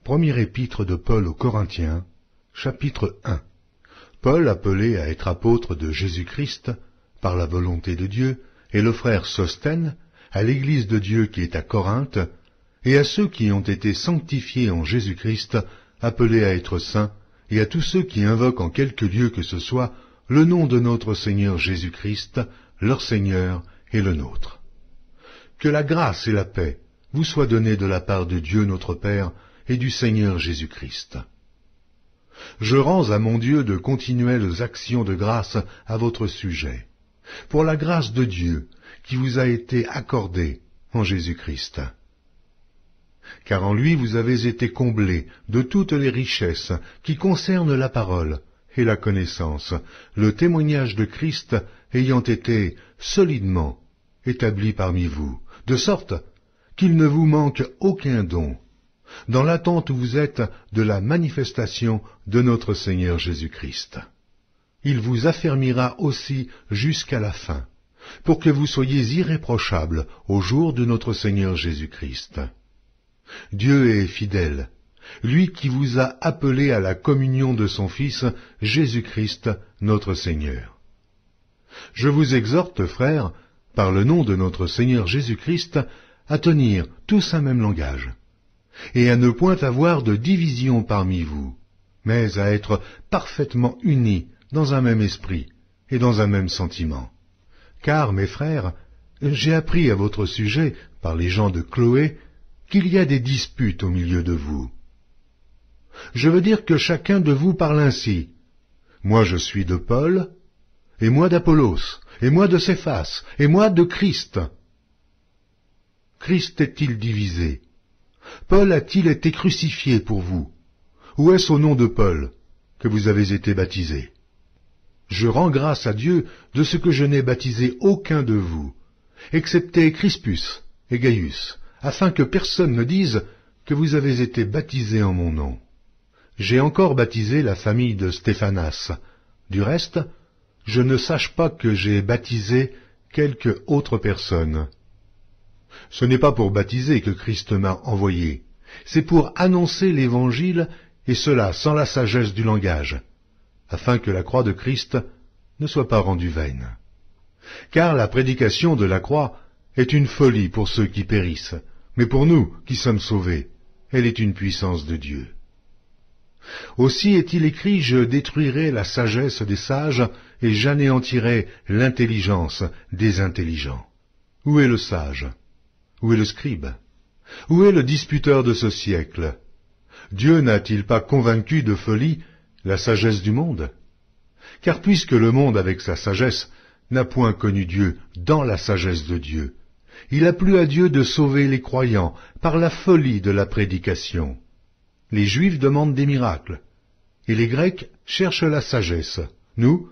Premier épître de Paul aux Corinthiens, chapitre 1. Paul, appelé à être apôtre de Jésus-Christ, par la volonté de Dieu, et le frère Sosthène, à l'église de Dieu qui est à Corinthe, et à ceux qui ont été sanctifiés en Jésus-Christ, appelés à être saints, et à tous ceux qui invoquent en quelque lieu que ce soit le nom de notre Seigneur Jésus-Christ, leur Seigneur et le nôtre. Que la grâce et la paix vous soient données de la part de Dieu notre Père et du Seigneur Jésus-Christ. Je rends à mon Dieu de continuelles actions de grâce à votre sujet, pour la grâce de Dieu qui vous a été accordée en Jésus-Christ. Car en lui vous avez été comblés de toutes les richesses qui concernent la parole et la connaissance, le témoignage de Christ ayant été solidement établi parmi vous, de sorte qu'il ne vous manque aucun don, dans l'attente où vous êtes de la manifestation de notre Seigneur Jésus-Christ. Il vous affermira aussi jusqu'à la fin, pour que vous soyez irréprochables au jour de notre Seigneur Jésus-Christ. Dieu est fidèle, lui qui vous a appelés à la communion de son Fils, Jésus-Christ, notre Seigneur. Je vous exhorte, frères, par le nom de notre Seigneur Jésus-Christ, à tenir tous un même langage, et à ne point avoir de division parmi vous, mais à être parfaitement unis dans un même esprit et dans un même sentiment. Car, mes frères, j'ai appris à votre sujet, par les gens de Chloé, qu'il y a des disputes au milieu de vous. Je veux dire que chacun de vous parle ainsi. Moi je suis de Paul, et moi d'Apollos, et moi de Céphas, et moi de Christ. Christ est-il divisé? Paul a-t-il été crucifié pour vous? Ou est-ce au nom de Paul que vous avez été baptisés? Je rends grâce à Dieu de ce que je n'ai baptisé aucun de vous, excepté Crispus et Gaius, afin que personne ne dise que vous avez été baptisés en mon nom. J'ai encore baptisé la famille de Stéphanas. Du reste, je ne sache pas que j'ai baptisé quelque autre personne. Ce n'est pas pour baptiser que Christ m'a envoyé, c'est pour annoncer l'Évangile, et cela sans la sagesse du langage, afin que la croix de Christ ne soit pas rendue vaine. Car la prédication de la croix est une folie pour ceux qui périssent, mais pour nous qui sommes sauvés, elle est une puissance de Dieu. Aussi est-il écrit, je détruirai la sagesse des sages, et j'anéantirai l'intelligence des intelligents. Où est le sage? Où est le scribe? Où est le disputeur de ce siècle? Dieu n'a-t-il pas convaincu de folie la sagesse du monde? Car puisque le monde avec sa sagesse n'a point connu Dieu dans la sagesse de Dieu, il a plu à Dieu de sauver les croyants par la folie de la prédication. Les Juifs demandent des miracles, et les Grecs cherchent la sagesse. Nous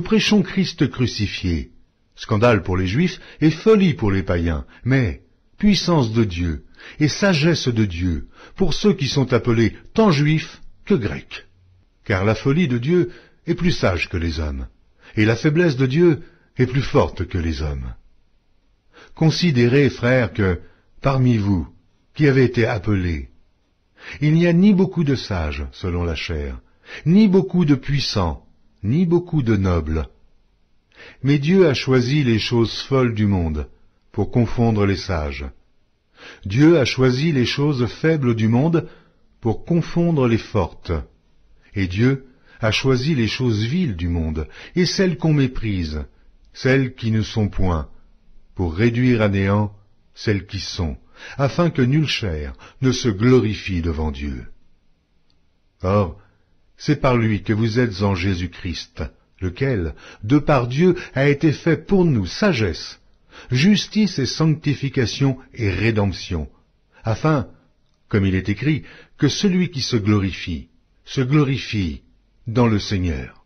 prêchons Christ crucifié. Scandale pour les Juifs et folie pour les païens, mais puissance de Dieu et sagesse de Dieu pour ceux qui sont appelés tant Juifs que Grecs. Car la folie de Dieu est plus sage que les hommes, et la faiblesse de Dieu est plus forte que les hommes. Considérez, frères, que, parmi vous, qui avez été appelés, il n'y a ni beaucoup de sages, selon la chair, ni beaucoup de puissants, ni beaucoup de nobles. Mais Dieu a choisi les choses folles du monde, pour confondre les sages. Dieu a choisi les choses faibles du monde, pour confondre les fortes. Et Dieu a choisi les choses viles du monde, et celles qu'on méprise, celles qui ne sont point, pour réduire à néant celles qui sont, afin que nulle chair ne se glorifie devant Dieu. Or, c'est par lui que vous êtes en Jésus-Christ, lequel, de par Dieu, a été fait pour nous sagesse, justice et sanctification et rédemption, afin, comme il est écrit, que celui qui se glorifie dans le Seigneur.